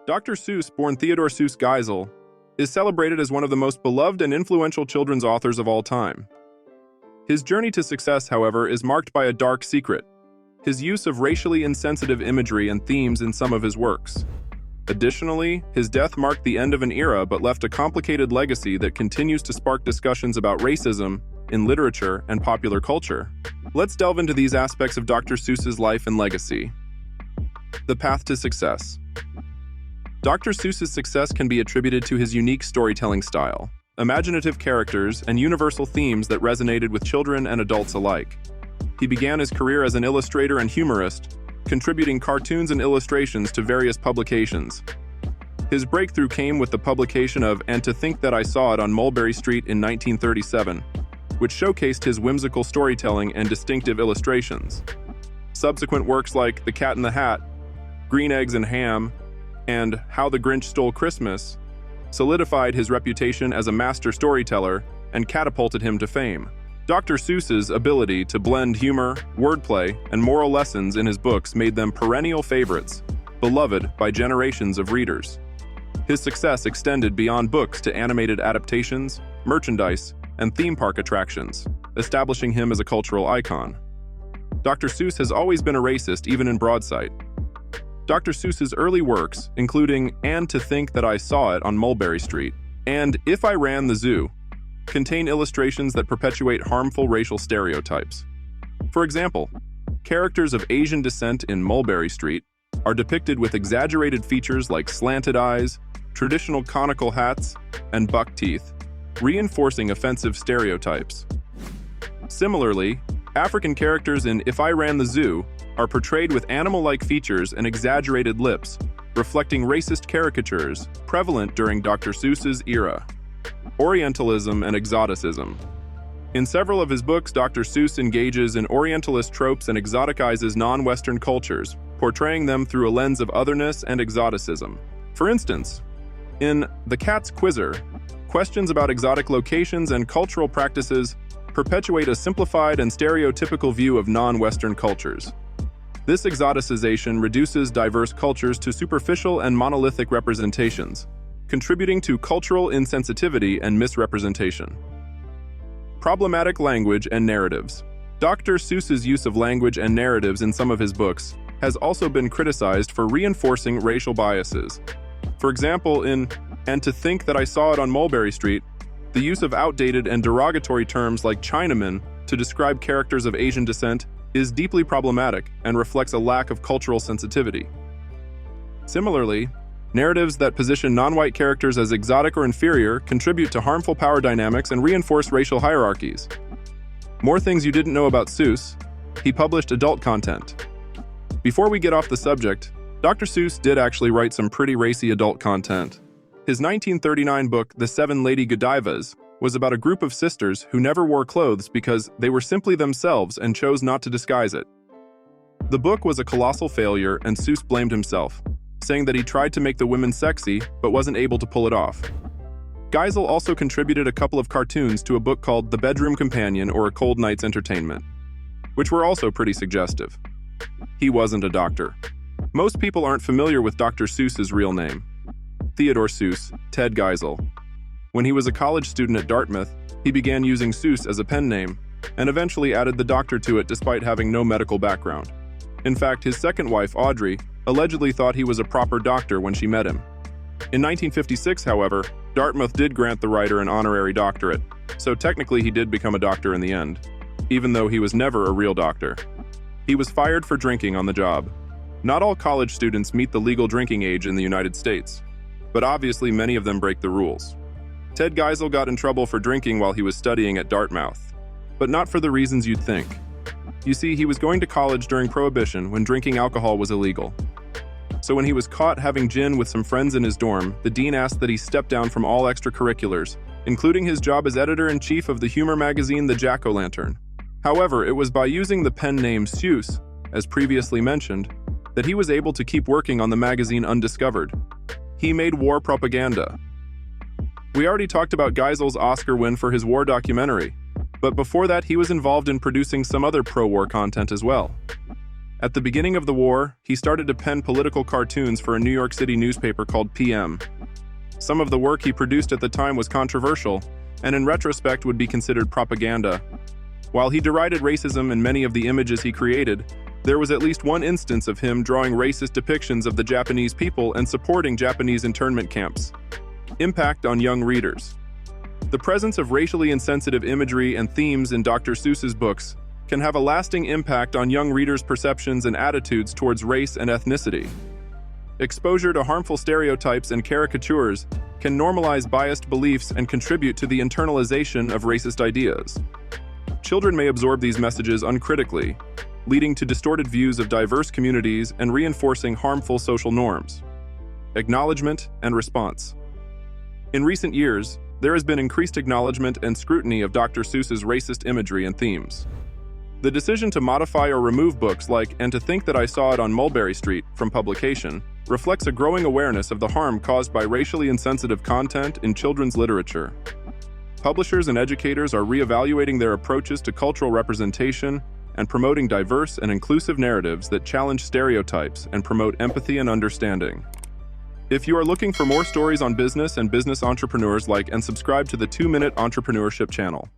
Dr. Seuss, born Theodore Seuss Geisel, is celebrated as one of the most beloved and influential children's authors of all time. His journey to success, however, is marked by a dark secret: his use of racially insensitive imagery and themes in some of his works. Additionally, his death marked the end of an era but left a complicated legacy that continues to spark discussions about racism in literature and popular culture. Let's delve into these aspects of Dr. Seuss's life and legacy. The path to success. Dr. Seuss's success can be attributed to his unique storytelling style, imaginative characters, and universal themes that resonated with children and adults alike. He began his career as an illustrator and humorist, contributing cartoons and illustrations to various publications. His breakthrough came with the publication of And to Think That I Saw It on Mulberry Street in 1937, which showcased his whimsical storytelling and distinctive illustrations. Subsequent works like The Cat in the Hat, Green Eggs and Ham, and How the Grinch Stole Christmas solidified his reputation as a master storyteller and catapulted him to fame. Dr. Seuss's ability to blend humor, wordplay, and moral lessons in his books made them perennial favorites, beloved by generations of readers. His success extended beyond books to animated adaptations, merchandise, and theme park attractions, establishing him as a cultural icon. Dr. Seuss has always been a racist, even in broadside. Dr. Seuss's early works, including And to Think That I Saw It on Mulberry Street and If I Ran the Zoo, contain illustrations that perpetuate harmful racial stereotypes. For example, characters of Asian descent in Mulberry Street are depicted with exaggerated features like slanted eyes, traditional conical hats, and buck teeth, reinforcing offensive stereotypes. Similarly, African characters in If I Ran the Zoo are portrayed with animal-like features and exaggerated lips, reflecting racist caricatures prevalent during Dr. Seuss's era. Orientalism and exoticism. In several of his books, Dr. Seuss engages in orientalist tropes and exoticizes non-Western cultures, portraying them through a lens of otherness and exoticism. For instance, in The Cat's Quizzer, questions about exotic locations and cultural practices perpetuate a simplified and stereotypical view of non-Western cultures. This exoticization reduces diverse cultures to superficial and monolithic representations, contributing to cultural insensitivity and misrepresentation. Problematic language and narratives. Dr. Seuss's use of language and narratives in some of his books has also been criticized for reinforcing racial biases. For example, in And to Think That I Saw It on Mulberry Street, the use of outdated and derogatory terms like Chinaman to describe characters of Asian descent is deeply problematic and reflects a lack of cultural sensitivity. Similarly, narratives that position non-white characters as exotic or inferior contribute to harmful power dynamics and reinforce racial hierarchies. More things you didn't know about Seuss: he published adult content. Before we get off the subject, Dr. Seuss did actually write some pretty racy adult content. His 1939 book, The Seven Lady Godivas, was about a group of sisters who never wore clothes because they were simply themselves and chose not to disguise it. The book was a colossal failure, and Seuss blamed himself, saying that he tried to make the women sexy but wasn't able to pull it off. Geisel also contributed a couple of cartoons to a book called The Bedroom Companion or A Cold Night's Entertainment, which were also pretty suggestive. He wasn't a doctor. Most people aren't familiar with Dr. Seuss's real name: Theodore Seuss, Ted Geisel. When he was a college student at Dartmouth, he began using Seuss as a pen name, and eventually added the doctor to it despite having no medical background. In fact, his second wife, Audrey, allegedly thought he was a proper doctor when she met him. In 1956, however, Dartmouth did grant the writer an honorary doctorate, so technically he did become a doctor in the end, even though he was never a real doctor. He was fired for drinking on the job. Not all college students meet the legal drinking age in the United States, but obviously many of them break the rules. Ted Geisel got in trouble for drinking while he was studying at Dartmouth, but not for the reasons you'd think. You see, he was going to college during Prohibition when drinking alcohol was illegal. So when he was caught having gin with some friends in his dorm, the dean asked that he step down from all extracurriculars, including his job as editor-in-chief of the humor magazine The Jack-O-Lantern. However, it was by using the pen name Seuss, as previously mentioned, that he was able to keep working on the magazine undiscovered. He made war propaganda. We already talked about Geisel's Oscar win for his war documentary, but before that he was involved in producing some other pro-war content as well. At the beginning of the war, he started to pen political cartoons for a New York City newspaper called PM. Some of the work he produced at the time was controversial, and in retrospect would be considered propaganda. While he derided racism in many of the images he created, there was at least one instance of him drawing racist depictions of the Japanese people and supporting Japanese internment camps. Impact on young readers. The presence of racially insensitive imagery and themes in Dr. Seuss's books can have a lasting impact on young readers' perceptions and attitudes towards race and ethnicity. Exposure to harmful stereotypes and caricatures can normalize biased beliefs and contribute to the internalization of racist ideas. Children may absorb these messages uncritically, leading to distorted views of diverse communities and reinforcing harmful social norms. Acknowledgement and response. In recent years, there has been increased acknowledgement and scrutiny of Dr. Seuss's racist imagery and themes. The decision to modify or remove books like "And to Think That I Saw It on Mulberry Street" from publication reflects a growing awareness of the harm caused by racially insensitive content in children's literature. Publishers and educators are reevaluating their approaches to cultural representation and promoting diverse and inclusive narratives that challenge stereotypes and promote empathy and understanding. If you are looking for more stories on business and business entrepreneurs, like and subscribe to the 2-Minute Entrepreneurship channel.